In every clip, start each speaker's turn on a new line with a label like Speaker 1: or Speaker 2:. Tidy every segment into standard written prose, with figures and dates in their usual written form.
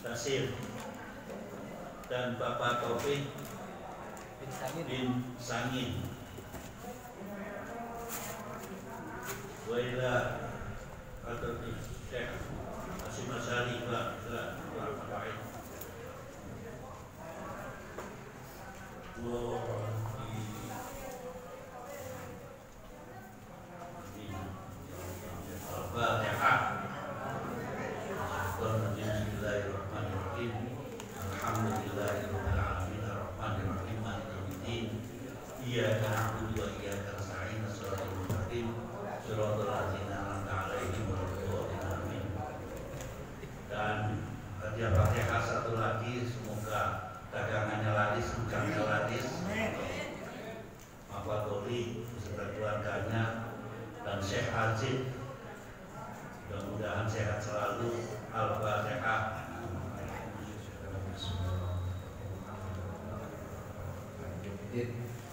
Speaker 1: Tasir dan Bapak Taufik bin Sangin. Wa ila hadrati Syekh Hasyim Asy'ari wa Al-Fawaid. Al-Fatihah. Bismillahirrahmanirrahim. Alhamdulillahirabbil alamin arrahmanirrahim maliki yaumiddin. Iyyaka na'budu wa iyyaka nasta'in shiratal mustaqim shiratal ladzina an'amta 'alaihim ghairil maghdubi 'alaihim. Dan hadiah Fatihah satu lagi, semoga dagangannya laris, bukannya laris. Bapak Doli beserta keluarganya dan Syekh Azid mudah-mudahan sehat selalu. Al-Fatihah.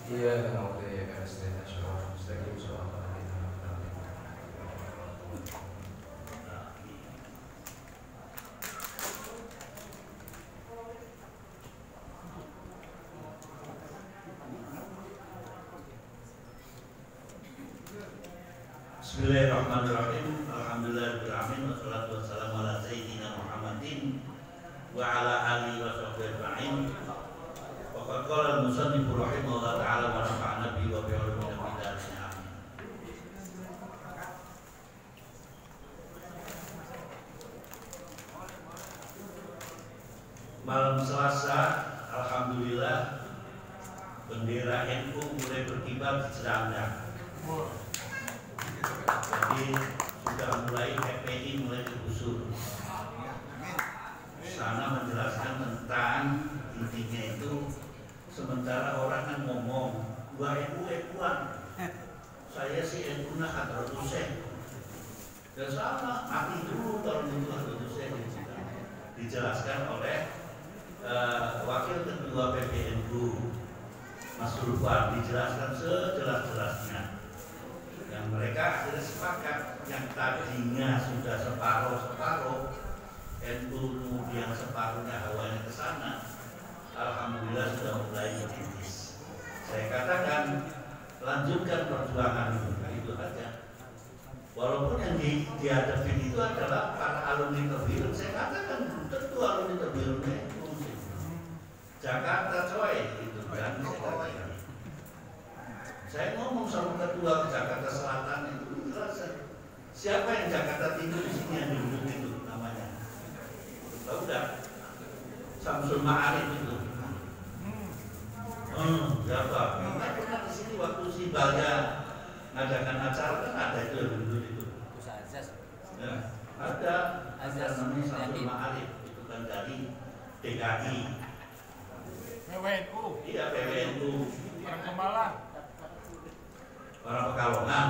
Speaker 2: Iya, kalau dia kan stadium soal
Speaker 1: Bismillahirrahmanirrahim. Alhamdulillahirabbil alamin wassalatu wassalamu ala sayyidina Muhammadin wa ala alihi wa sahbihi ajma'in. Wa qala al-musannif rahimahullah ta'ala wa nafa'ana bihi wa bi ulumina fid dharain amin. Malam Selasa, alhamdulillah bendera NU mulai berkibar di Seranda. Jadi sudah mulai FPI mulai digusur. Sana menjelaskan tentang intinya itu, sementara orang kan ngomong gua NU-an, saya si NU nah Hadratus Syekh. Dan sama mati dulu kalau itu Hadratus Syekh. Dijelaskan oleh Wakil Ketua PBNU Mas Rufan, dijelaskan sejelas-jelasnya. Yang mereka akhirnya sepakat yang tadinya sudah separuh NU kemudian separuhnya hawanya ke sana, alhamdulillah sudah mulai menipis. Saya katakan lanjutkan perjuangan itu aja. Walaupun yang dihadapi itu adalah para alumni Terbirun, saya katakan tentu alumni Terbirunnya itu Jakarta coy itu kan saya katakan. Saya ngomong sama ketua Jakarta Selatan itu jelas. Siapa yang Jakarta Timur di sini yang duduk itu namanya? Tahu enggak? Samsul Ma'arif itu. Siapa? Karena pernah di sini waktu si Balya ngadakan acara kan ada itu yang duduk itu. Ya, ada namanya Samsul Ma'arif itu kan dari DKI.
Speaker 3: PWNU.
Speaker 1: Iya, PWNU.
Speaker 3: Orang Kemalang.
Speaker 1: Orang Pekalongan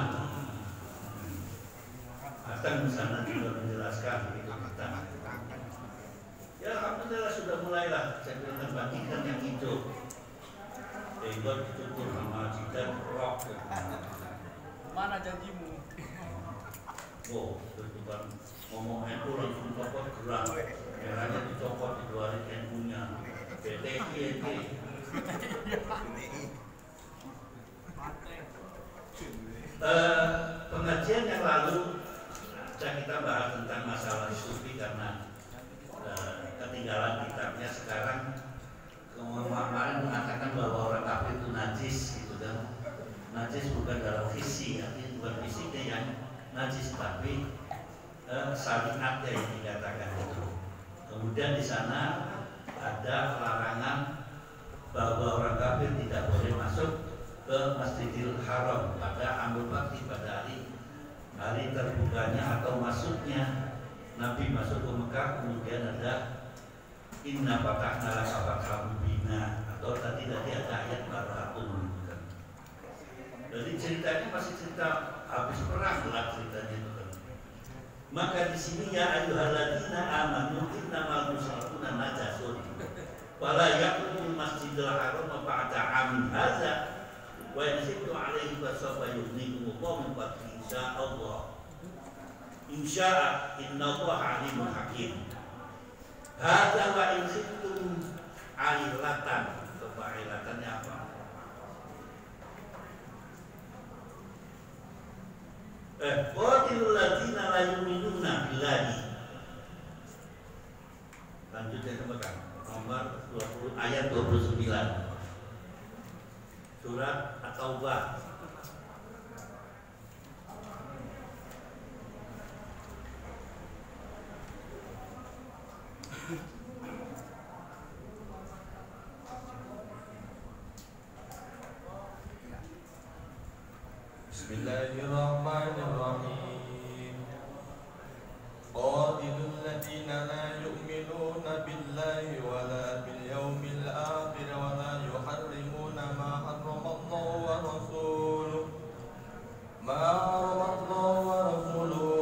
Speaker 1: akan di sana juga menjelaskan itu kita. Ya alhamdulillah sudah mulailah saya berikan bagikan yang hijau. Tengok dicukur sama jidat rock.
Speaker 3: Mana janjimu?
Speaker 1: Oh, itu kan ngomong NU langsung copot gerak. Merahnya dicopot dikeluarin NU-nya. PTI. Pengajian yang lalu kita bahas tentang masalah sufi karena ketinggalan kitabnya. Sekarang kemarin mengatakan bahwa orang kafir itu najis gitu kan. Najis bukan dalam visi, artinya bukan fisiknya yang najis, tapi syariatnya yang dikatakan itu. Kemudian di sana ada larangan bahwa orang kafir tidak boleh masuk ke Masjidil Haram pada Amul Fakti, pada hari terbukanya atau masuknya Nabi masuk ke Mekah. Kemudian ada Inna fatahna laka fathan mubina, atau tadi ada ayat baratun. Jadi ceritanya masih cerita habis perang lah ceritanya itu kan. Maka di sini ya ayyuhalladzina amanu innamal musyrikuna najasun wala yaqrabul masjidil haram ba'da 'amin hadza wa yanzilu alaihi fasawfa yughnikum Allah min fadli insyaallah. Insya'a innallaha alimun hakim. Hadza wa in khiftum ailatan. Coba ailatannya apa? Qatilul ladzina la yu'minuna billahi. Lanjutnya teman-teman. Nomor 20 ayat 29. Surat At-Taubah.
Speaker 2: Bismillahirrahmanirrahim. Qatilul ladzina la yu'minuna billahi wa la bil yawmil akhir wa la yuharrimuna ma harramallahu wa rasuluhu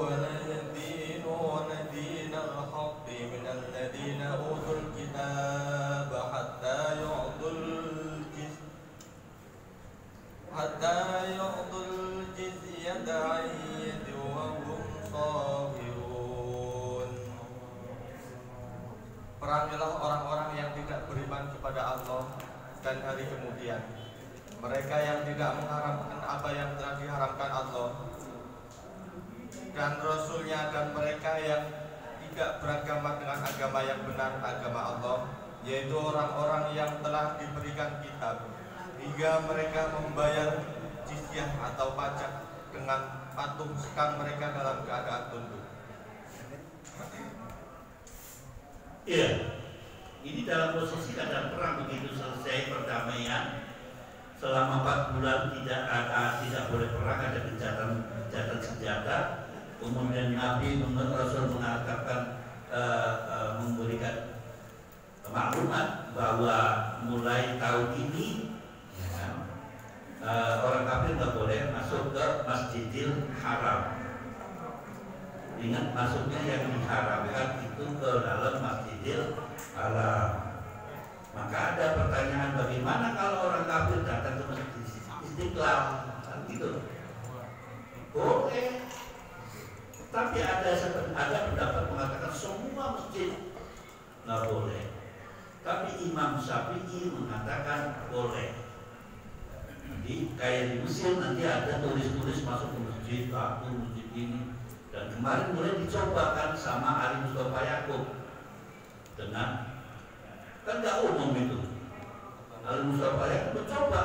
Speaker 2: wa la yadinuna dinal haqqi minal ladzina utul kitaba hatta yu'dul jizyata 'an yadin wa hum saghirun. Perangilah orang-orang yang tidak beriman kepada Allah dan hari kemudian, mereka yang tidak mengharamkan apa yang telah diharamkan Allah dan Rasulnya, dan mereka yang tidak beragama dengan agama yang benar, agama Allah, yaitu orang-orang yang telah diberikan kitab, hingga mereka membayar jizyah atau pajak dengan patuh sekang mereka dalam keadaan tunduk.
Speaker 1: Iya, ini dalam posisi keadaan perang. Begitu selesai perdamaian, selama 4 bulan tidak boleh perang, ada gencatan senjata. Kemudian Nabi Rasul mengatakan memberikan maklumat bahwa mulai tahun ini orang kafir nggak boleh masuk ke Masjidil Haram. Ingat, masuknya yang diharamkan itu ke dalam Masjidil Haram. Maka ada pertanyaan, bagaimana kalau orang kafir datang ke Masjid Istiqlal? Kan gitu. Boleh. Tapi ada pendapat mengatakan semua masjid nggak boleh. Tapi Imam Syafi'i mengatakan boleh. Jadi kayak di Mesir nanti ada tulis-tulis masuk ke masjid satu, masjid ini. Dan kemarin mulai dicobakan sama Ali Mustafa Yaakob dengan, kan nggak umum itu. Ali Mustafa Yaakob mencoba.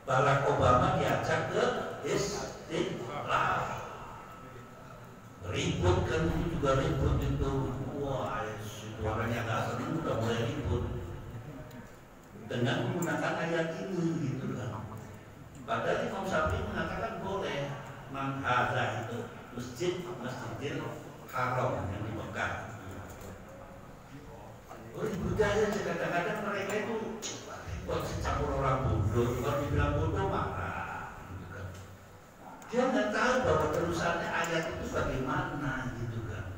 Speaker 1: Barack Obama diajak ke Istiqlal. Ribut kan, itu juga ribut itu. Wah, itu orangnya nggak senang udah mulai ribut dengan menggunakan ayat ini gitu kan. Padahal Imam Syafi'i mengatakan boleh. Manhazah itu Masjidil Haram yang di Mekah. Budaya kadang-kadang mereka itu kok campur orang bodoh, kalau dibilang bodoh marah gitu kan. Dia nggak tahu bahwa terusannya ayat itu bagaimana gitu kan.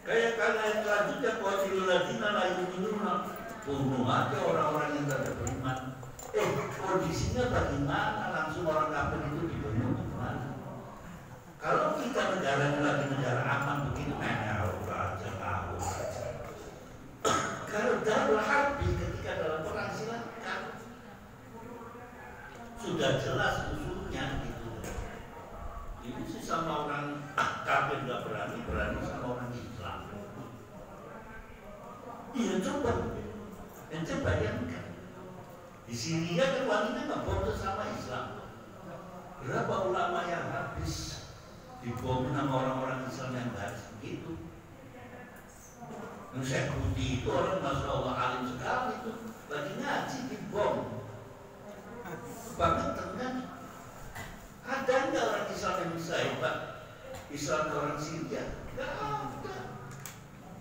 Speaker 1: Kayak ayat selanjutnya, qatilul ladzina la yu'minuna, bunuh aja orang-orang yang tidak beriman. Kondisinya bagaimana? Langsung orang kafir itu dibunuh gimana? Kalau kita negaranya lagi negara aman begini, aja tahu saja. Kalau darul harbi, ketika dalam perang silakan, sudah jelas usulnya gitu. Ini sih sama orang kafir nggak berani sama orang Islam. Iya, coba bayangkan. Di Syria kan wanita nggak boleh sama Islam. Berapa ulama yang habis dibom sama orang-orang Islam yang baik begitu. Syekh Budi itu orang Masya Allah alim sekali itu, lagi ngaji dibom. Kebangetan kan? Ada nggak orang Islam yang bisa hebat? Islam orang Syria? Nggak ada.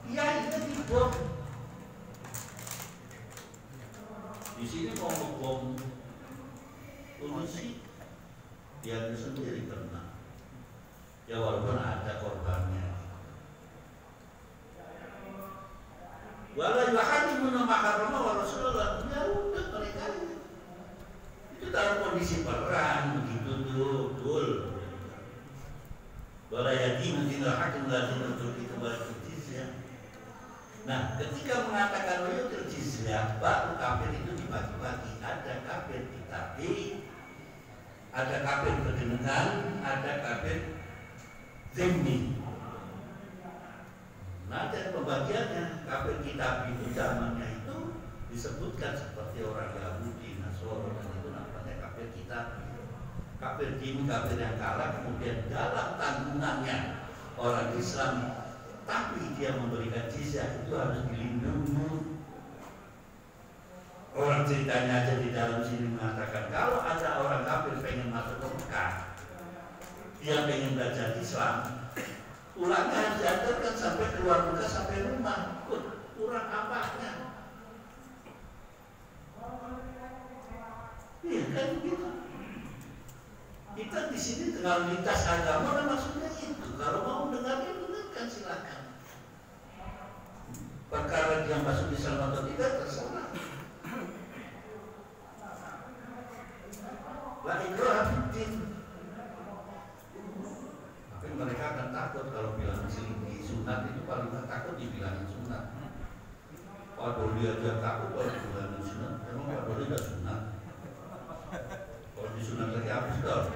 Speaker 1: Ya itu dibom. Di sini mau ngebom polisi, dia sendiri kena. Ya walaupun ada korbannya. Wala yuharrimuna ma harrama wa Rasulullah. Ya udah mereka itu dalam kondisi perang begitu tuh, betul. Wala yadinu dinil hakim la dinil itu wajib jizyah. Nah, ketika mengatakan wajib jizyah, baru kafir itu dibagi-bagi. Ada kafir kitabi, ada kafir kedenengan, ada kafir zimmi. Nah, dan pembagiannya kafir kitabi itu zamannya itu disebutkan seperti orang Yahudi, Nasrani, dan itu namanya kafir kitabi. Kafir zimmi, kafir yang kalah, kemudian dalam tanggungannya orang Islam, tapi dia memberikan jizyah, itu harus dilindungi. Orang ceritanya aja di dalam sini mengatakan kalau ada orang kafir pengen masuk ke Mekah, dia pengen belajar Islam, ulangnya harus diantarkan sampai keluar Mekah sampai rumah. Kurang apanya? Iya kan begitu. Kita di sini dengan lintas agama kan maksudnya itu. Kalau mau dengarnya dengarkan silakan. Perkara dia masuk Islam atau tidak terserah. La ikraha fiddin. Tapi mereka akan takut kalau bilang di sunat itu paling takut dibilangin sunat. Pak Doli aja takut kalau dibilangin sunat. Emang Pak Doli tidak sunat? Kalau disunat lagi habis dong.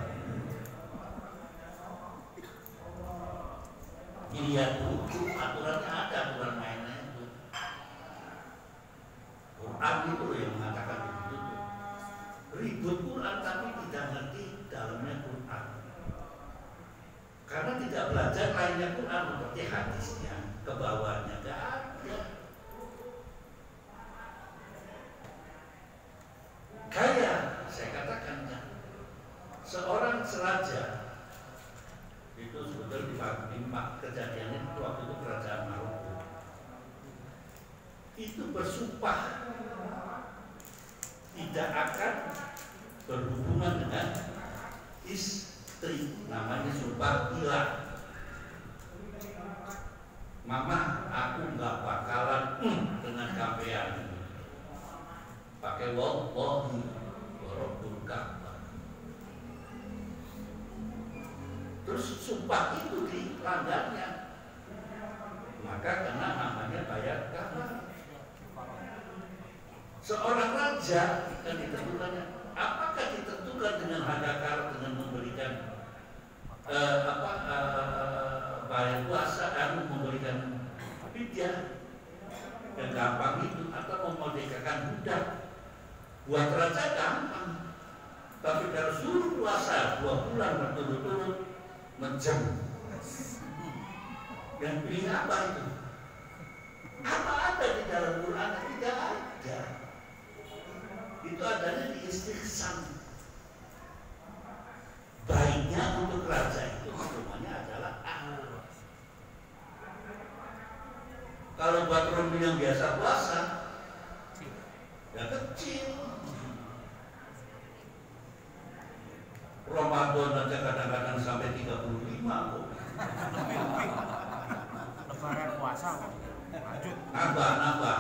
Speaker 1: Dilihat dulu aturannya ada, aturan mainnya itu. Quran itu yang mengatakan begitu. Ribut Quran tapi tidak ngerti dalamnya Quran. Karena tidak belajar lainnya Quran seperti hadisnya, ke bawahnya gak ada. Kayak saya katakan kan, seorang seraja itu sebetulnya di kejadiannya itu waktu itu kerajaan Maroko itu bersumpah tidak akan berhubungan dengan istri, namanya sumpah ilah. Mama, aku nggak bakalan dengan kampean. Pakai wallahi warabbul Ka'bah. Terus sumpah itu dilanggarnya, maka kena namanya bayar kafar. Seorang raja kan ditentukannya, apakah ditentukan dengan hadakar, dengan memberikan bayar puasa, memberikan fidyah yang gampang itu, atau memerdekakan budak? Buat raja gampang, tapi kalau suruh puasa 2 bulan berturut-turut menjem, yang pilih apa itu? Apa ada di dalam Quran? Tidak ada. Itu adanya di istighsan. Baiknya untuk raja itu hukumannya adalah Allah. Kalau buat Romi yang biasa puasa, ya kecil. Ramadan aja kadang-kadang sampai 35 kok.
Speaker 3: Lebaran puasa kok. Lanjut.
Speaker 1: Nambah.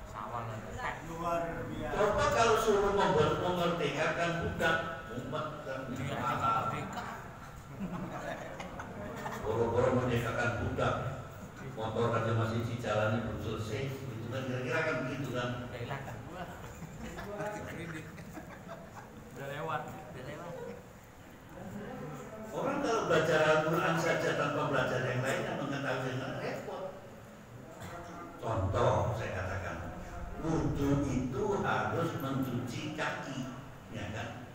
Speaker 3: Sawal.
Speaker 4: Luar biasa.
Speaker 1: Coba kalau suruh memerdekakan budak, umat kan
Speaker 3: Merdeka.
Speaker 1: boro-boro merdekakan budak, motor aja masih dijalani belum selesai, itu kan kira-kira kan begitu kan?
Speaker 3: Udah lewat.
Speaker 1: Orang kalau belajar Al-Quran saja tanpa belajar yang lain yang mengetahui dengan repot. Contoh saya katakan, wudhu itu harus mencuci kaki, ya kan?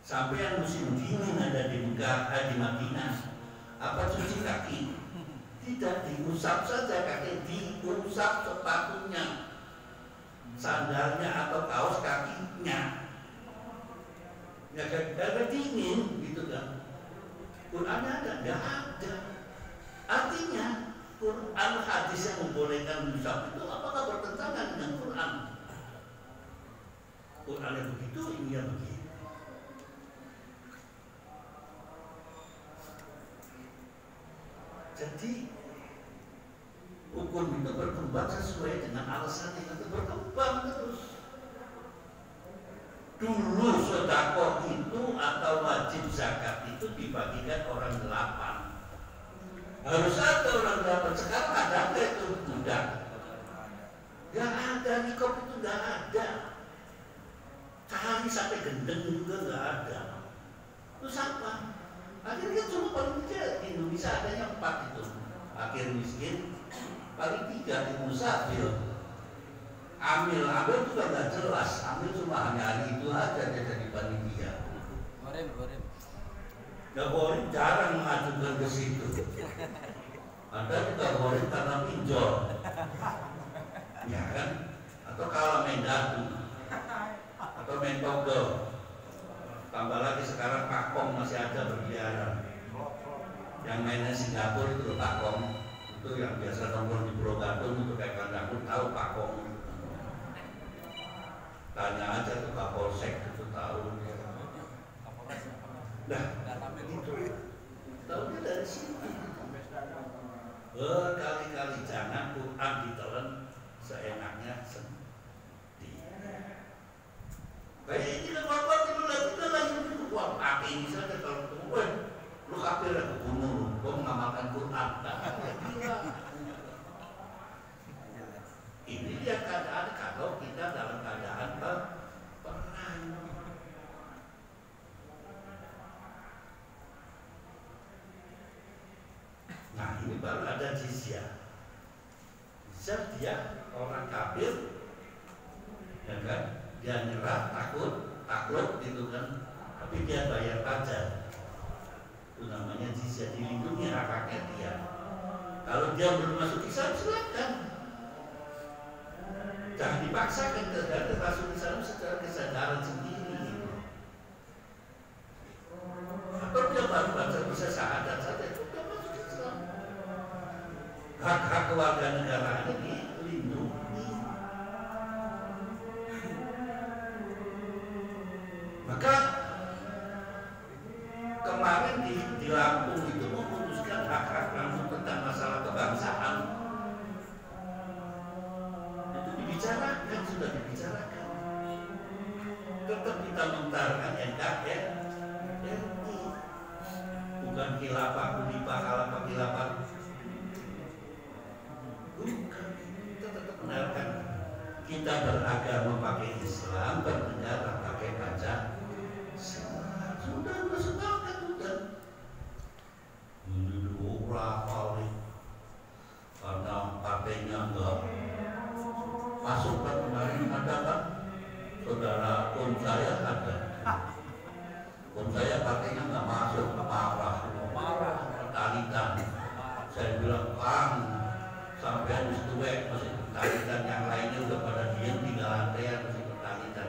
Speaker 1: Sampai yang musim dingin ada di Mekah, di Madinah, apa cuci kaki? Tidak diusap saja kaki, diusap sepatunya, sandalnya atau kaos kakinya. Ya karena dingin gitu kan. Qurannya ada? Nggak ada. Artinya Quran hadis yang membolehkan diusap itu apakah bertentangan dengan Quran? Qurannya begitu, ini yang begitu. Jadi hukum itu berkembang sesuai dengan alasan yang itu berkembang terus. Dulu sedekah itu atau wajib zakat itu dibagikan orang 8. Harus ada orang dapat. Sekarang ada nggak itu? Tidak. Nggak ada, nikop itu nggak ada. Cari sampai gendeng juga nggak ada. Terus apa? Akhirnya cuma paling tiga Indonesia adanya 4 itu. Akhir miskin, paling 3 di musafir. Amil juga nggak jelas. Amil cuma hanya hari itu aja dia jadi panitia.
Speaker 3: Goreng.
Speaker 1: Ya Borin jarang mengajukan ke situ. Ada juga Borin karena pinjol, ya kan? Atau kalau main dadu, atau main togel. Tambah lagi sekarang Pak Kong masih ada berkeliaran. Yang mainnya Singapura itu Pak Kong, itu yang biasa nongkrong di Pulau Gadung untuk kayak Kandakun tahu Pak Kong. Tanya aja tuh Kapolsek itu tahu. Nah, itu tahunya dari sini. Berkali-kali jangan Quran ditelan seenaknya sendiri. Kayak ini kan bapak itu lagi wah pakai ini saja kalau ketemu, lu kafir ke gunung, lu mengamalkan Quran. Ini dia keadaan kalau kita dalam keadaan perang. Nah ini baru ada jizyah. Jizyah dia orang kafir, ya kan? Dia nyerah, takluk gitu kan? Tapi dia bayar pajak. Itu namanya jizyah, dilindungi hak-haknya dia. Kalau dia belum masuk Islam silakan. Jangan dipaksakan terhadap masuk Islam secara kesadaran sendiri. Atau dia baru baca bisa syahadat saja itu dia masuk Islam. Hak-hak kewarganegaraannya dilindungi. Maka kemarin di Lampung itu memutuskan hak-hak Lampung tentang masalah kebangsaan. Itu dibicarakan, sudah dibicarakan. Tetap kita mengutarakan NKRI, bukan khilafah, kulifah, khalafah, khilafah. Bukan, kita tetap menarikkan kita beragama pakai Islam, bernegara pakai Pancasila. Sudah sepakat sudah. Ini berapa nih? Karena partainya enggak masuk kan kemarin ada kan? Saudara Om saya ada. Om saya partainya enggak masuk, marah, talitan. Saya bilang Kang, sampai habis tuwek masih petalitan, yang lainnya udah pada diem tinggal antrean masih petalitan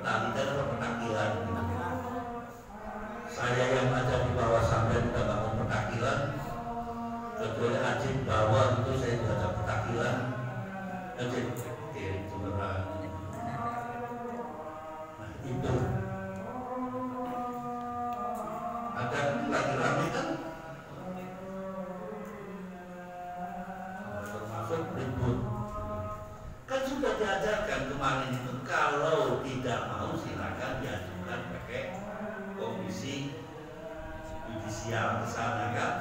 Speaker 1: apa petakilan gitu. Saya yang ada di bawah sampai udah bangun petakilan, kecuali Ajib bawah itu saya udah ada petakilan. Ajib itu beneran. Nah itu ada lagi rame kan, termasuk ribut. Kan sudah diajarkan kemarin itu, kalau tidak mau silakan diajukan pakai komisi judisial ke sana kan.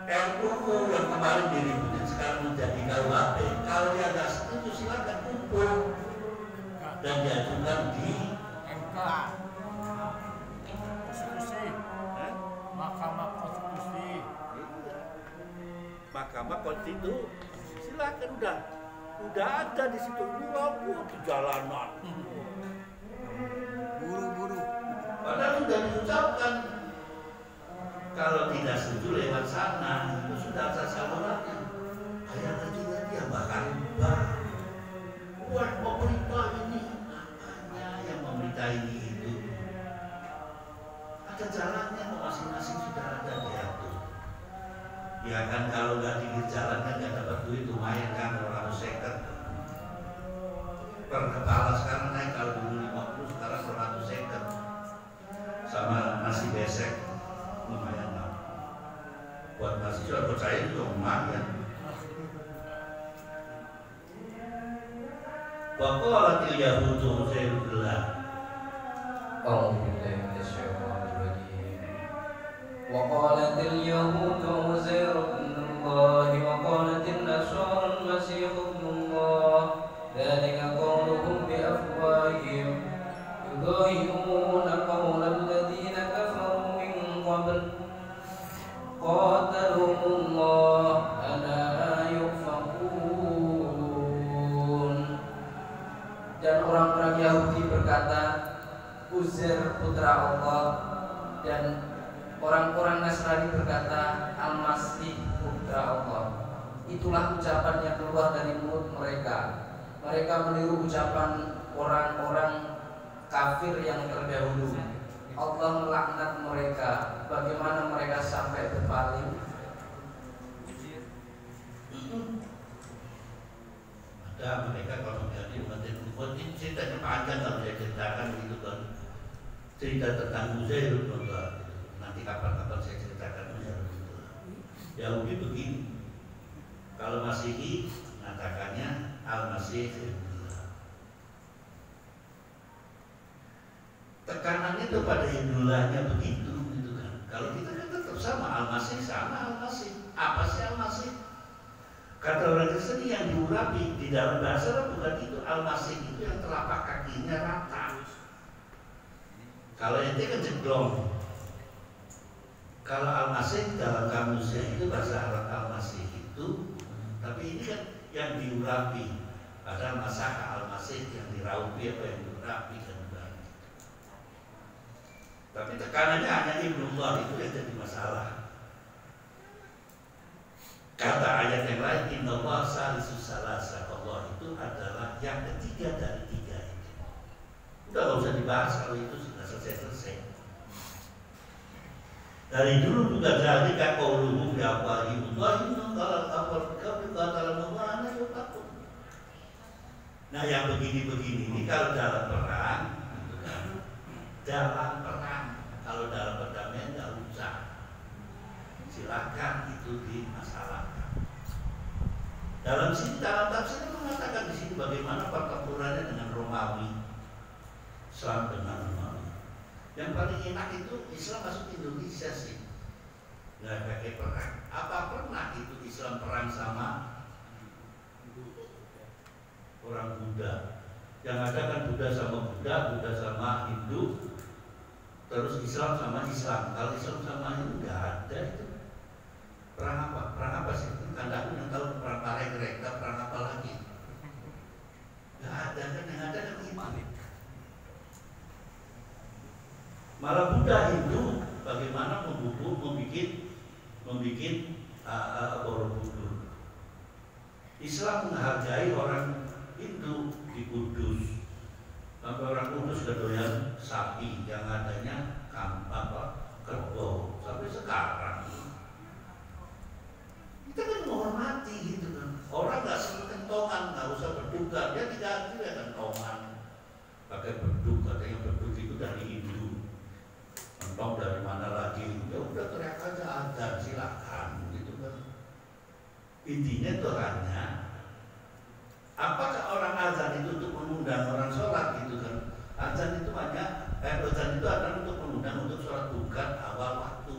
Speaker 1: RUU yang kemarin diributin sekarang menjadi KUHP. Kalau dia nggak setuju silakan kumpul dan diajukan di
Speaker 3: MK Konstitusi, Mahkamah Konstitusi.
Speaker 1: Mahkamah Konstitusi silakan udah ada di situ, di jalanan.
Speaker 3: Buru-buru.
Speaker 1: Padahal sudah diucapkan kalau tidak setuju lewat sana, itu sudah ada salurannya. Kayak lagi yang bakar ubah. Buat pemerintah ini, apanya yang pemerintah ini itu? Ada jalannya, masing-masing sudah ada diatur. Ya kan kalau nggak dikit jalannya nggak dapat duit, lumayan kan 200 per kepala sekarang naik, kalau dulu 50 sekarang 100 sama nasi besek lumayan lah. Buat mahasiswa, buat saya juga lumayan. Waqalatil yahudu Uzairullah.
Speaker 5: A'udzu billahi minasyaitonir rajim. Waqalatil qatalahumullah ala yufakun. Dan orang-orang Yahudi berkata, Uzair putra Allah, dan orang-orang Nasrani berkata, Al-Masih putra Allah. Itulah ucapan yang keluar dari mulut mereka. Mereka meniru ucapan orang-orang kafir yang terdahulu. Allah melaknat mereka. Bagaimana mereka sampai berpaling?
Speaker 1: Ada mereka kalau menjadi umat ini ceritanya panjang kalau saya ceritakan gitu kan. Cerita tentang Uzair nanti kapan-kapan saya ceritakan Uzair gitu. Yahudi begini. Kalau Masihi mengatakannya Al-Masih. Tekanannya itu pada idolanya begitu gitu kan. Kalau kita kan tetap sama Al-Masih sama Al-Masih. Apa sih Al-Masih? Kata orang Kristen yang diurapi di dalam bahasa Arab bukan itu. Al-Masih itu yang telapak kakinya rata. Kalau ente kan jeglong. Kalau Al-Masih dalam kamusnya itu bahasa Arab Al-Masih itu, tapi ini kan yang diurapi. Padahal masalah Al-Masih yang diraupi apa yang diurapi kan. Tapi tekanannya hanya Ibnullah itu yang jadi masalah. Kata ayat yang lain, Innallah salisus salasa. Allah itu adalah yang ketiga dari tiga itu. Udah gak usah dibahas kalau itu sudah selesai. Dari dulu juga jadi kan qauluhum ya qaulihum wa inna kalau kata Allah takut. Nah yang begini-begini ini kalau dalam perang gitu kan. Dalam perang, kalau dalam perdamaian nggak usah. Silakan itu dimasalahkan. Dalam tafsir mengatakan di sini bagaimana pertempurannya dengan Romawi, Islam dengan Romawi. Yang paling enak itu Islam masuk Indonesia sih, nggak pakai perang. Apa pernah itu Islam perang sama orang Buddha? Yang ada kan Buddha sama Buddha, Buddha sama Hindu, terus Islam sama Islam. Kalau Islam sama Hindu nggak ada itu. Perang apa? Perang apa sih? Anda yang tahu perang Paregrek, perang apa lagi? Nggak ada kan, yang ada kan iman. Malah Buddha Hindu bagaimana membuat Borobudur. Islam menghargai orang Hindu di Kudus. Sampai orang Kudus sudah doyan sapi yang adanya kerbau sampai sekarang. Kita kan menghormati gitu kan. Orang nggak senang kentongan, nggak usah berduka, dia diganti ya kentongan. Pakai beduk, katanya beduk itu dari Hindu. Kentong dari mana lagi? Ya udah teriak aja azan, silakan gitu kan. Intinya itu hanya apakah orang azan itu untuk mengundang orang sholat gitu kan? Azan itu azan itu adalah untuk mengundang untuk sholat bukan awal waktu.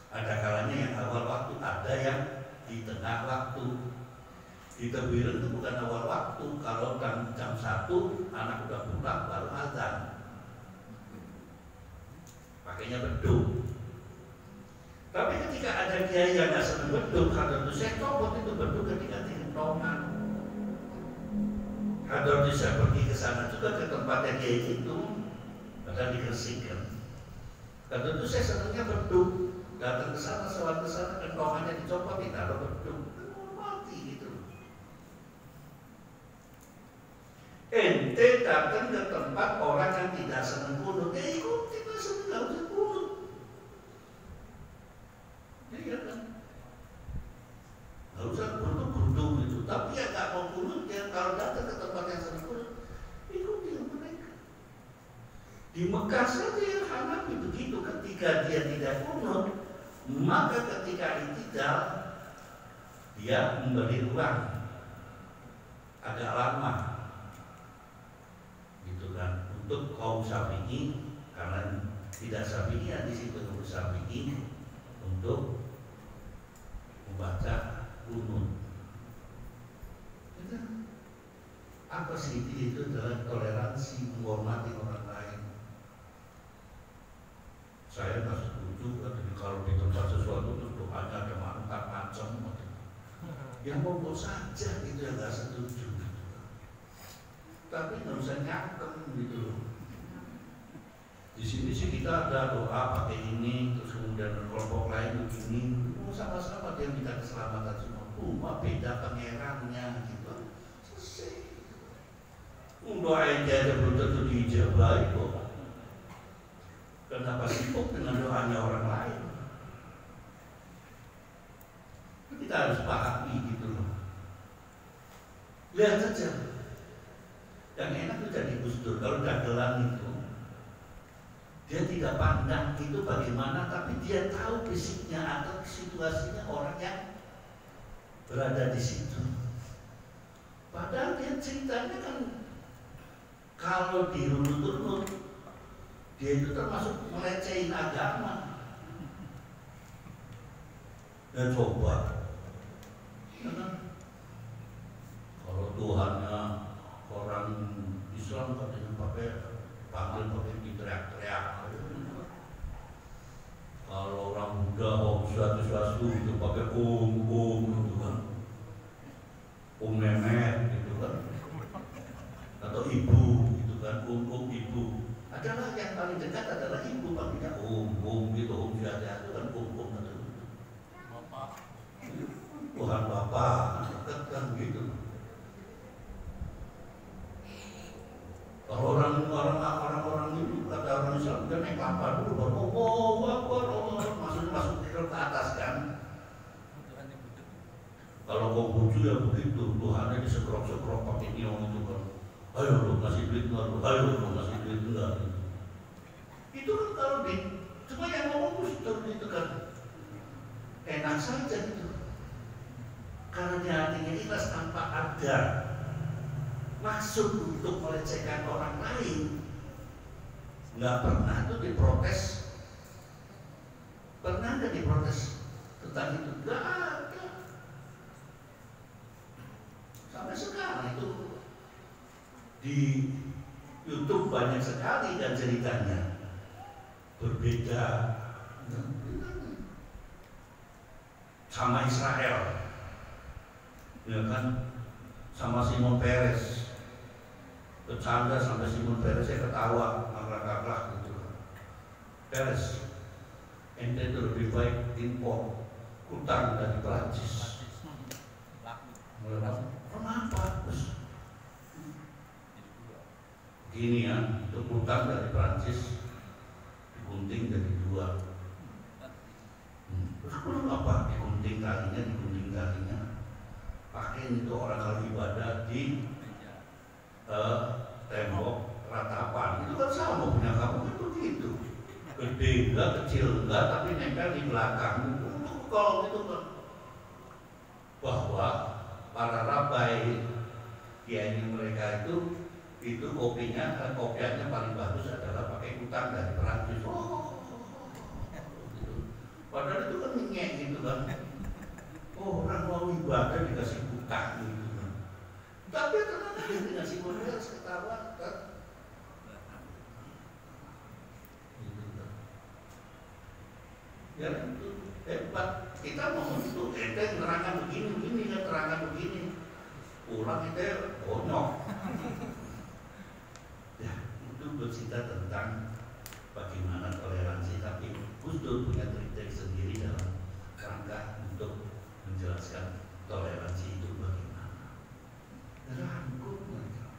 Speaker 1: Ada kalanya yang awal waktu, ada yang di tengah waktu. Di Tebiran itu bukan awal waktu. Kalau jam 1 anak udah pulang baru azan. Pakainya beduk. Tapi ketika ada kiai yang nggak senang beduk, kalau itu saya copot itu beduk ketika kentongan. Kalau bisa pergi ke sana juga ke tempatnya kiai itu, padahal di Gresik kan. Kalau itu saya senangnya beduk, datang ke sana, sholat ke sana, kentongannya dicopot, ditaruh beduk, mati gitu. Ente datang ke tempat orang yang tidak senang kunut, ikuti masa nggak usah kunut. Iya kan? Nggak usah kunut gitu. Tapi ya nggak mau kunut, ya kalau datang ke tempat yang senang kunut, ikuti mereka. Di Mekah saja yang Hanafi begitu, ketika dia tidak kunut, maka ketika i'tidal dia memberi ruang agak lama gitu kan untuk kaum Syafi'i, karena tidak Syafi'i di situ kaum Syafi'i untuk membaca kunut. Apa sih itu adalah toleransi, menghormati orang lain. Saya nggak setuju kalau di tempat sesuatu yang monggo saja gitu yang nggak setuju. Tapi nggak usah nyangkem gitu loh. Di sini sih kita ada doa pakai ini, terus kemudian kelompok lain begini, sama-sama dia minta keselamatan semua. Cuma beda pangerannya gitu. Selesai. Doa aja belum tentu diijabah kok. Kenapa sibuk dengan doanya orang lain? Kita harus pahami gitu loh. Lihat saja. Yang enak itu jadi Gus Dur. Kalau dagelan itu, dia tidak pandang itu bagaimana, tapi dia tahu fisiknya atau situasinya orang yang berada di situ. Padahal dia ceritanya kan kalau dirunut-runut, dia itu termasuk melecehin agama. Dan coba, ya kan? Kalau Tuhannya orang Islam katanya panggil pakai teriak-teriak. Kalau orang Buddha suatu itu pakai gitu kan, nenek gitu kan, atau ibu gitu kan, ibu. Adalah yang paling dekat adalah ibu, panggilnya gitu, jaja itu kan gitu.
Speaker 3: Bapak.
Speaker 1: Tuhan Bapak kan gitu. Kalau orang itu kata orang Islam dia naik kapal dulu baru masuk ke atas kan. Kalau Konghucu ya begitu, Tuhannya disekrok-sekrok pakai niong itu kan. Ayo lu ngasih duit enggak lu? Ayo lu ngasih duit enggak? Itu kan kalau cuma yang ngomong itu kan enak saja gitu. Karena di hatinya ikhlas tanpa ada maksud untuk melecehkan orang lain. Nggak pernah tuh diprotes. Pernah nggak diprotes tentang itu? Nggak ada. Sampai sekarang itu di YouTube banyak sekali dan ceritanya berbeda sama Israel, ya kan, sama Simon Peres. Bercanda sampai Simon Peres saya ketawa, ngakak-ngakak gitu. Peres, ente itu lebih baik impor utang dari Perancis. Kenapa? Gini ya, untuk utang dari Perancis digunting jadi 2. Terus apa? Digunting kalinya pakai itu orang kalau ibadah di tembok ratapan. Itu kan sama punya kamu kan begitu. Gede enggak, kecil enggak, tapi nempel di belakang. Untuk kalau itu kan bahwa para rabai kiai mereka itu kopiannya paling bagus adalah pakai utang dari Perancis. Gitu. Padahal itu kan ngek gitu kan. Orang mau ibadah dikasih utang gitu kan. Tapi tenang aja dikasih modal ketawa kan. Gitu kan. Ya itu hebat. Kita mau itu ente nerangkan begini kan, terangkan begini. Pulang itu bonyok. Ya, itu bercerita tentang bagaimana toleransi, tapi Gus Dur punya trik sendiri dalam rangka untuk menjelaskan toleransi itu bagaimana. Rangkul mereka.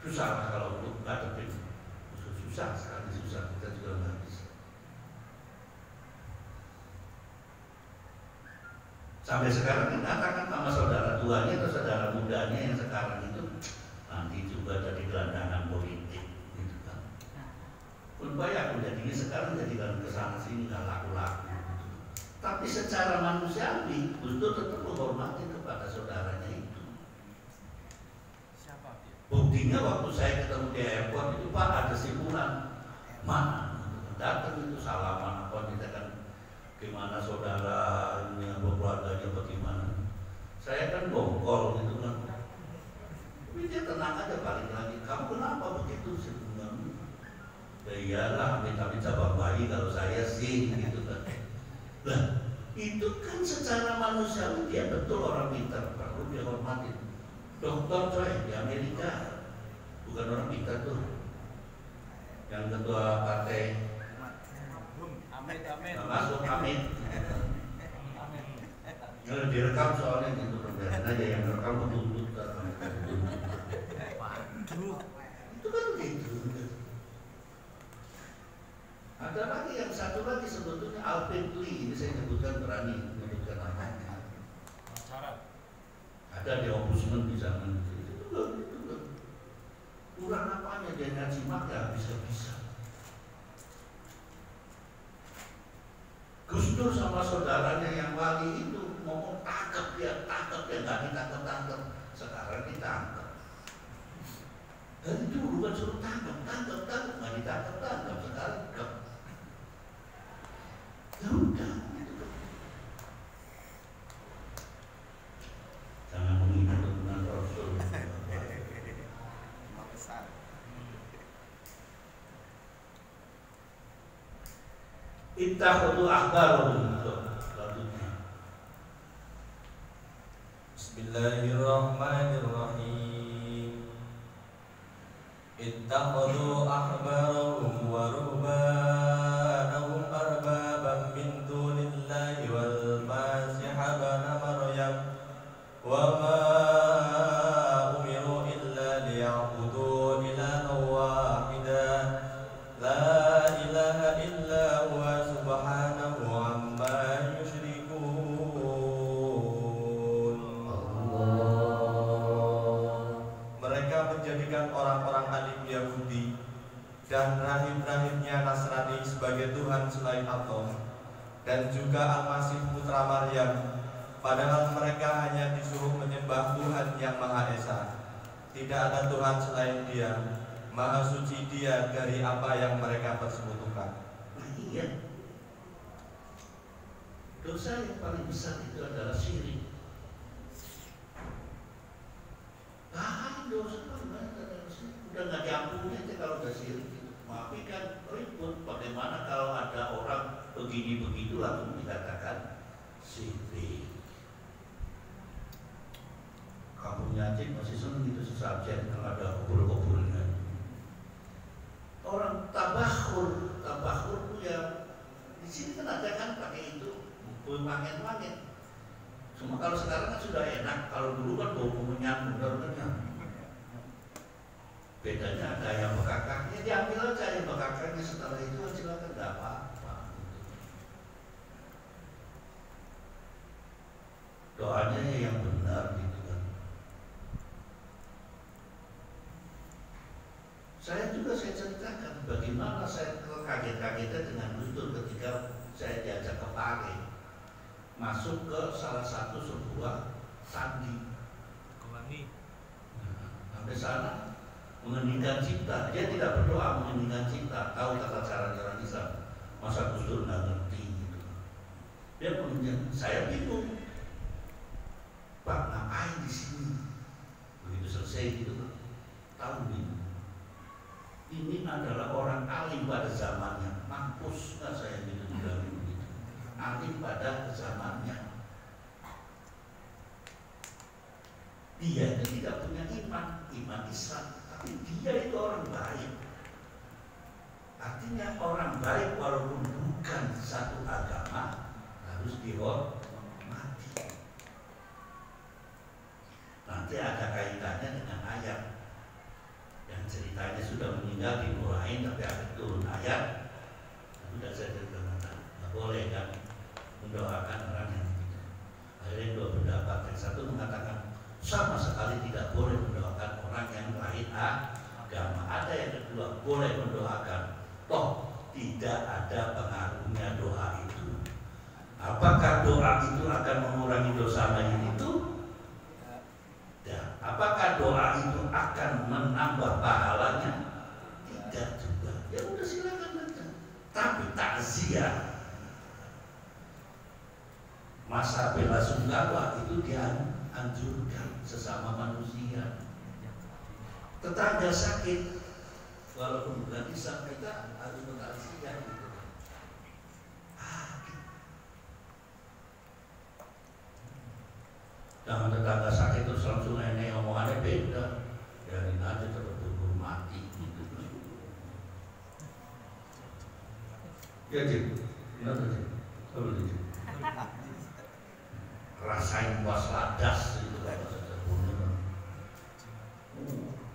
Speaker 1: Susah lah kalau untuk ngadepin. Susah sekali, susah, kita juga nggak bisa. Sampai sekarang kan katakan sama saudara tuanya atau saudara mudanya yang sekarang itu nanti juga jadi gelandangan politik gitu kan. Pun banyak jadinya sekarang jadi kesana sini nggak laku-laku gitu. Tapi secara manusiawi Gus Dur tetap menghormati kepada saudaranya itu. Buktinya waktu saya ketemu di airport itu Pak ada simpulan mana datang itu salaman apa kita kan gimana saudara ini keluarganya bagaimana. Saya kan bongkol gitu kan. Tapi dia tenang aja balik lagi. Kamu kenapa begitu sih? Ya iyalah, amit-amit cabang bayi kalau saya sih gitu kan. Lah itu itu kan secara manusiawi dia betul orang pintar, perlu dihormati. Dokter coy di Amerika bukan orang pintar tuh. Yang ketua partai masuk Amin. Kalau direkam soalnya gitu, biarin aja yang direkam menuntut itu kan gitu. Ada lagi yang satu lagi sebetulnya Alvin Lee, ini saya sebutkan, berani menyebutkan namanya. Ada di ombudsman di zaman itu kan. Kurang apanya dia nyaci maka bisa-bisa. Gus Dur sama saudaranya yang wali itu ngomong tangkap dia nggak ditangkap. Sekarang ditangkap. Dari dulu kan suruh tangkap nggak ditangkap. Sekarang ke ya udah gitu. Jangan menghina dengan Rasul. Ittakhadhu ahbarahum. Selanjutnya.
Speaker 2: Bismillahirrahmanirrahim. Ittakhadhu ahbarahum wa ruhbanahum arbaban min dunillahi wal masih ibn Maryam wa ma umiru illa liya'budu ilahan wahidan la ilaha illa huwa subhanahu amma yusyrikun. Mereka menjadikan orang-orang alim Yahudi dan rahib-rahibnya Nasrani sebagai Tuhan selain Allah, dan juga Al-Masih putra Maryam, padahal mereka hanya disuruh menyembah Tuhan yang Maha Esa. Tidak ada Tuhan selain Dia, Maha suci Dia dari apa yang mereka persekutukan.
Speaker 1: Nah, iya. Dosa yang paling besar itu adalah syirik. Dosa paling banyak adalah syirik. Udah nggak diampuni aja kalau udah syirik. Tapi kan ribut. Bagaimana kalau ada orang begini begitu langsung dikatakan syirik. Kampungnya Cik masih senang gitu sesajen kalau ada kubur-kuburnya. Orang tabakhur itu ya di sini kan ada kan pakai itu wangen-wangen. Cuma kalau sekarang kan sudah enak, kalau dulu kan bau menyan, benar-benar. Bedanya ada yang bekakaknya, diambil aja yang bekakaknya, setelah itu silakan nggak apa-apa. Doanya yang benar gitu kan. Saya ceritakan bagaimana saya kaget-kagetnya dengan Gus Dur ketika saya diajak ke Pare, masuk ke salah satu sebuah sandi. Sampai sana mengeningkan cipta, dia tidak berdoa mengeningkan cipta, tahu tata cara orang Islam. Masa Gus Dur nggak ngerti gitu. Dia mengeningkan, saya bingung, Pak ngapain di sini? Begitu selesai gitu, tahu bingung. Ini adalah orang alim pada zamannya, mampus nggak saya gitu bilang begitu. Alim pada zamannya. Dia itu tidak punya iman Islam, tapi dia itu orang baik. Artinya orang baik walaupun bukan satu agama harus dihormati. Nanti ada kaitannya dengan ayat yang ceritanya sudah meninggal di Nurain, tapi ada turun ayat. Sudah saya ceritakan, nggak boleh kan mendoakan orang yang begitu. Akhirnya dua pendapat, yang satu mengatakan sama sekali tidak boleh mendoakan orang yang lain agama. Ada yang kedua, boleh mendoakan, toh tidak ada pengaruhnya doa itu. Apakah doa itu akan mengurangi dosa lain itu? Dan apakah doa itu akan menambah pahalanya? Tidak juga. Ya udah silakan aja. Tapi takziah, masa bela sungkawa itu dianjurkan sesama manusia. Tetangga sakit, walaupun bukan Islam, kita harus bertakziah gitu. Ya Cik, kenapa Cik? Apa Cik? Rasain puas ladas itu kan.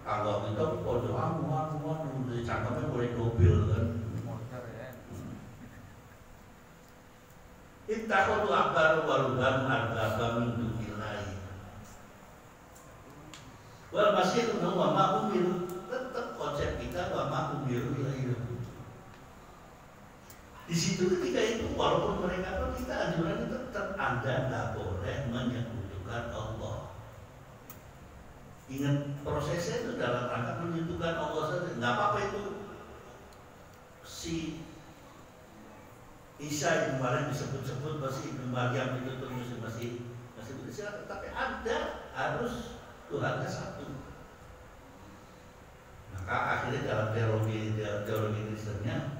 Speaker 1: Kalau kita kode anu dari cangkemnya boleh mobil kan. Ittakhadhu akbar waluban arbaba min dunillahi. Wal masih wa ma umiru, tetap konsep kita wa ma umiru ilahi. Di situ ketika itu walaupun mereka tahu kita anjuran tetap Anda nggak boleh menyekutukan Allah. Ingat prosesnya itu dalam rangka menyekutukan Allah saja. Nggak apa-apa itu si Isa yang kemarin disebut-sebut masih Ibnu Maryam itu masih bersilakan, tapi Anda harus Tuhannya satu. Maka akhirnya dalam teologi Kristennya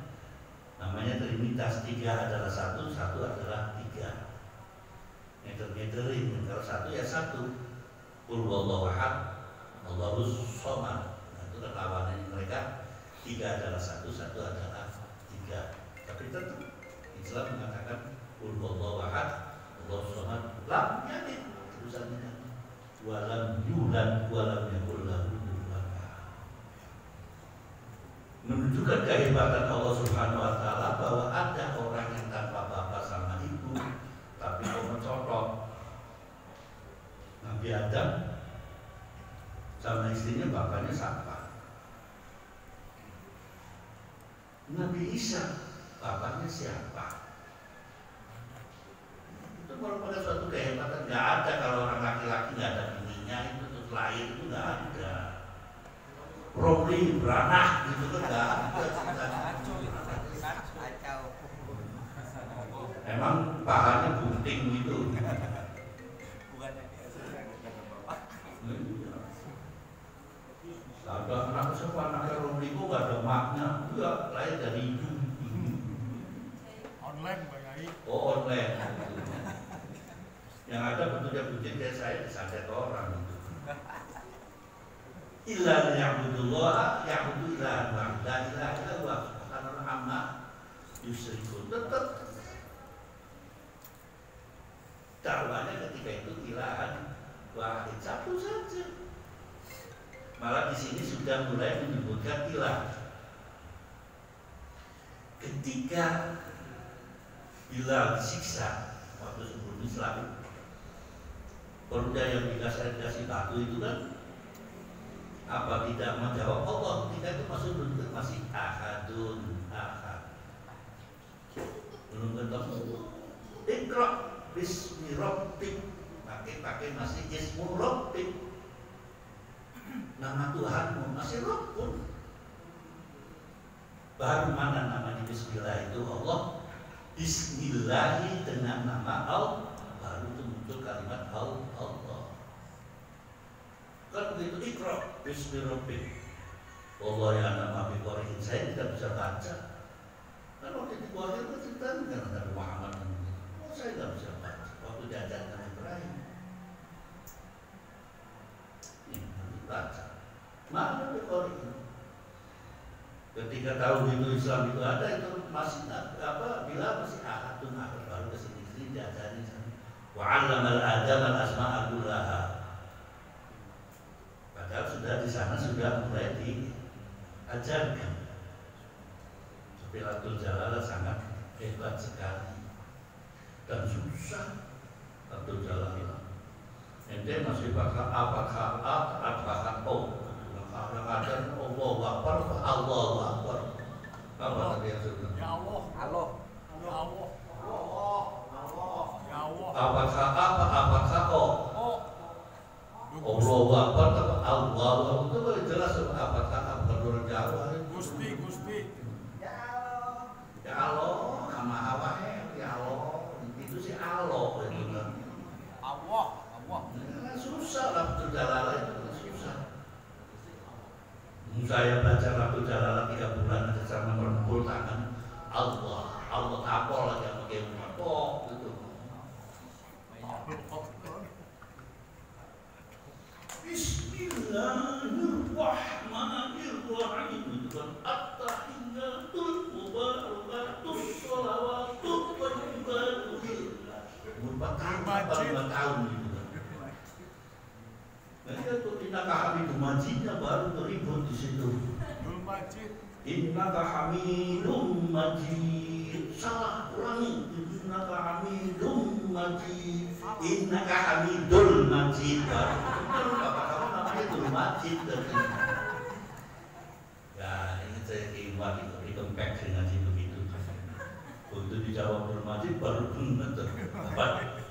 Speaker 1: namanya Trinitas, 3 adalah satu adalah 3. Meter-meterin, kalau satu ya satu. Qul huwallahu ahad, Allahus somad. Nah, itu kan lawannya mereka. 3 adalah satu adalah 3. Tapi tetap Islam mengatakan Qul huwallahu ahad, Allahus somad, lam yalid, tulisannya walam yulad walam yakul lahu kufuwan ahad. Menunjukkan kehebatan Allah Subhanahu wa taala bahwa ada orang yang tanpa bapak sama ibu tapi mau mencontoh. Nabi Adam sama istrinya bapaknya siapa? Nabi Isa bapaknya siapa? Itu merupakan suatu kehebatan. Nggak ada kalau orang laki-laki nggak ada bininya itu terus lahir, itu nggak ada. Romli beranah gitu kan nggak ada. Emang pahanya bunting gitu. Ada anak siapa anaknya Romli kok nggak ada makna? Enggak, lahir dari ibu.
Speaker 3: Online Pak Yai.
Speaker 1: Oh online. Yang ada bentuknya bunting kayak saya disantet orang. Illa ya'budullah ya'budu ilahan wa la ilaha illallah subhanahu amma yusyrikun. Tetap dakwahnya ketika itu ilahan wahid, satu saja. Malah di sini sudah mulai menyebutkan ilah. Ketika Bilal disiksa waktu sebelum Islam, pemuda yang dikasih batu itu kan apa tidak menjawab Allah, tidak, itu masih ahadun ahad, belum ketemu. Iqra bismi rabbik, pakai masih ismu rabbik, nama Tuhanmu masih Rabbun. Baru mana namanya Bismillah itu Allah. Bismillahi dengan nama Allah, baru itu muncul kalimat Allah. Kan begitu Iqra bismi rabbik. Allah ya nama biqari'in, saya tidak bisa baca. Kan waktu di Bukhari itu cerita dengan Nabi Muhammad. Oh, saya tidak bisa baca. Waktu diajarkan Ibrahim, ini harus baca. Mana biqari'in? Ketika tahu itu Islam itu ada, itu masih bila masih ahadun ahad, baru kesini diajarin. Wa 'allamal adama al-asma'a kullaha. Padahal sudah di sana sudah mulai diajarkan. Tapi Latul Jalalah sangat hebat sekali dan susah. Latul Jalalah ente masih bakal apakah yang ada Allahu Akbar, Allahu Akbar. Apa tadi yang sudah?
Speaker 3: Ya Allah.
Speaker 4: Allah.
Speaker 3: Ya Allah. Ya Allah.
Speaker 1: Apakah Allahu Akbar atau Allahu Akbar itu boleh jelas apakah orang Jawa.
Speaker 3: Gusti.
Speaker 1: Ya Allah, sama awake ya Allah. Itu si Allah itu kan.
Speaker 3: Allah.
Speaker 1: Nah, susah lah Jalalah itu susah. Saya baca Latul Jalalah 3 bulan aja sama merempul tangan Allah berapa 2 tahun gitu kan. Nah itu innaka hamidum majidnya baru ribut di situ. Innaka hamidum majid, salah ulangi. Innaka hamidum majid, innaka hamidul majid. Baru bapak kamu namanya Dul Majid. Ya ini saya kimat itu dikempek dengan situ gitu. Begitu dijawab Dul Majid baru bener.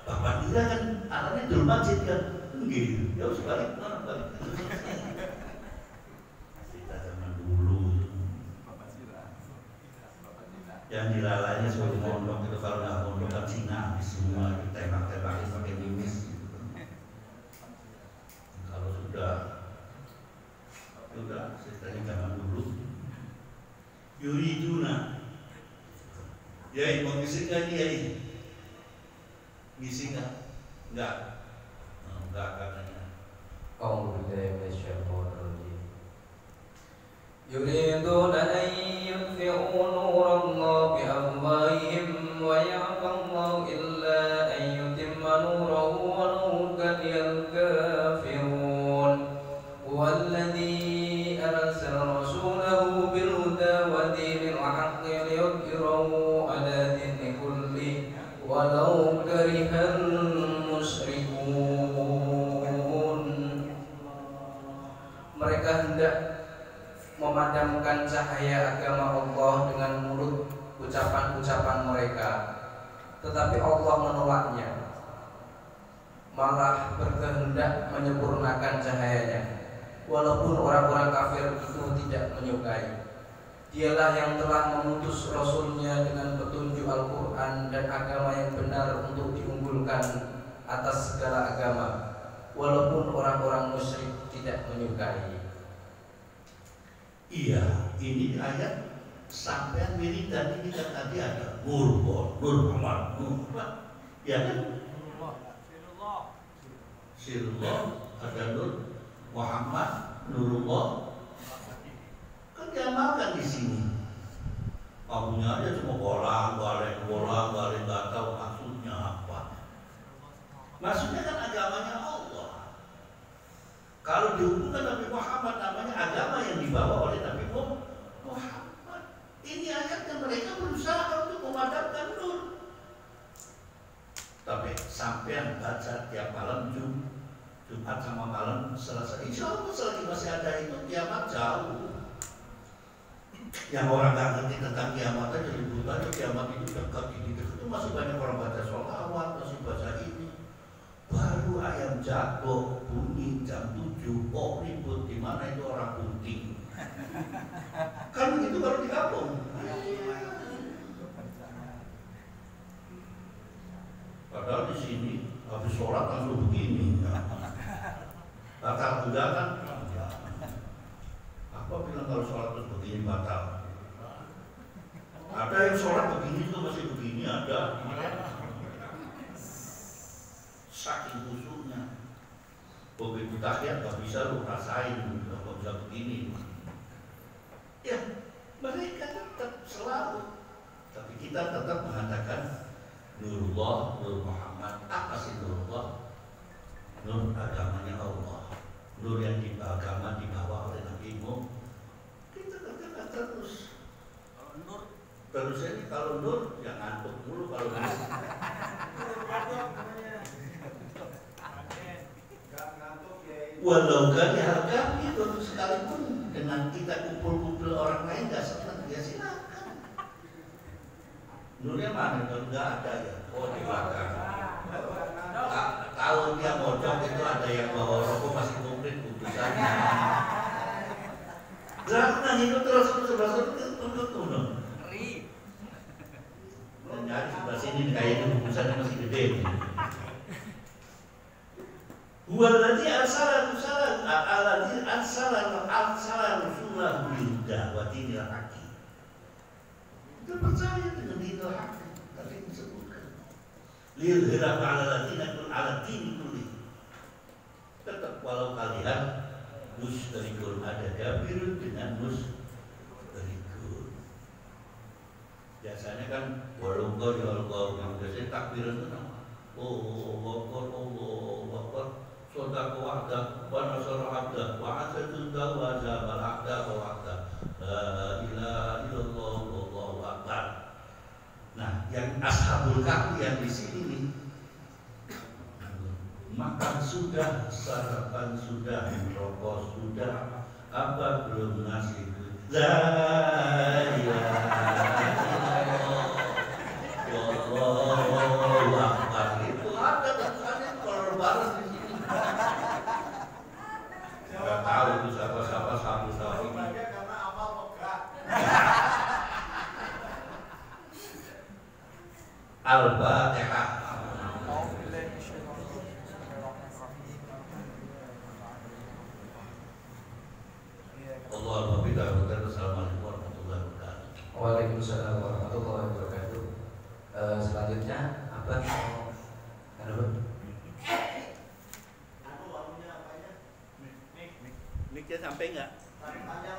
Speaker 1: Bapak dia kan anaknya Dul Majid kan. Gitu. Ya harus balik, balik. Kita zaman dulu. Yang dilalainya sebagai mondok itu kalau nggak mondok kan Cina semua ditembak-tembakin pakai mimis. Gitu. Kalau sudah ceritanya zaman dulu. Yuriduna. Yai mau ngisi nggak Yai? Ngisi nggak? Enggak katanya.
Speaker 5: Yuriduna an yutfi'u nurallahi bi'afwahihim wa ya'ba Allahu illa an yutimma nurahu walau karihal kafirun. Huwallazi arsala rasulahu bil huda wa dinil haqqi liyudhhirahu 'ala dini kulli walau karihal musyrikun. Mereka hendak memadamkan cahaya agama Allah dengan mulut ucapan-ucapan mereka, tetapi Allah menolaknya, malah berkehendak menyempurnakan cahayanya, walaupun orang-orang kafir itu tidak menyukai. Dialah yang telah memutus Rasulnya dengan petunjuk Al-Quran dan agama yang benar untuk diunggulkan atas segala agama, walaupun orang-orang musyrik tidak menyukai.
Speaker 1: Iya, ini ayat sampai wiridan ini kan tadi ada Nur Muhammad, Nur, ya kan? Sirullah, ada Nur Muhammad, Nurullah, kan diamalkan di sini. Kamunya aja cuma bolak-balik, nggak tahu maksudnya apa. Maksudnya kan agamanya Allah. Kalau dihubungkan Nabi Muhammad namanya agama yang dibawa oleh Nabi Muhammad. Ini ayatnya mereka berusaha untuk memadamkan nur. Tapi sampai baca tiap malam Jumat sama malam Selasa. Insya Allah selagi masih ada itu kiamat jauh. Yang orang nggak ngerti tentang kiamat aja ribut aja kiamat itu dekat itu masih banyak orang baca sholawat, masih baca ini. Baru ayam jago bunyi jam 7, oh ribut di mana itu orang putih. Kan begitu kalau di kampung. Padahal di sini habis sholat langsung begini. Batal juga kan? Apa bilang kalau sholat terus begini batal? Ada yang sholat begini juga masih begini ada. Saking khusyuknya, begitu tahiyat gak bisa lu rasain, gak bisa begini. Ya, mereka tetap selalu, tapi kita tetap mengatakan Nurullah, Nur Muhammad. Apa sih Nurullah? Nur agamanya Allah, Nur yang agama dibawa oleh Nabi Muhammad. Kita katakan terus ini kalau Nur yang ngantuk dulu kalau Nur. Walau gak dihargai itu sekalipun dengan kita kumpul-kumpul orang lain gak senang, ya silakan. Nurnya mana? Kalau gak ada ya, oh di belakang. Kalau dia mojok itu ada yang bawa rokok masih komplit putusannya. Jangan itu terus sebelah tunduk. Dan nyari sebelah sini kayaknya putusannya masih gede. Huwallazi arsala rasulahu bil huda wa dinil haqqi. Kita percaya dengan dinil haqqi tadi disebutkan. Liyudhhirahu 'ala dini kulli. Tetap walau kalian musyrikun, ada kafirun dengan musyrikun. Biasanya kan walau kau biasanya takbiran itu nama Allahu Akbar. Sodako wahda wa nasara abda wa asadu wa jabal abda wa wahda la ilaha illallah wallahu akbar. Nah, yang Ashabul Kahfi yang di sini nih, makan sudah, sarapan sudah, rokok sudah, apa belum nasi? La ilaha illallah wallahu akbar. Itu ada tulisannya kalau bareng di sini. Nggak tahu itu siapa-siapa sabu-sabu.
Speaker 3: Karena amal megah.
Speaker 1: Al-Fatihah. Allahumma bika wa assalamualaikum warahmatullahi wabarakatuh.
Speaker 5: Waalaikumsalam warahmatullahi wabarakatuh. Selanjutnya apa mau
Speaker 1: Miknya sampai nggak?
Speaker 4: Tarik panjang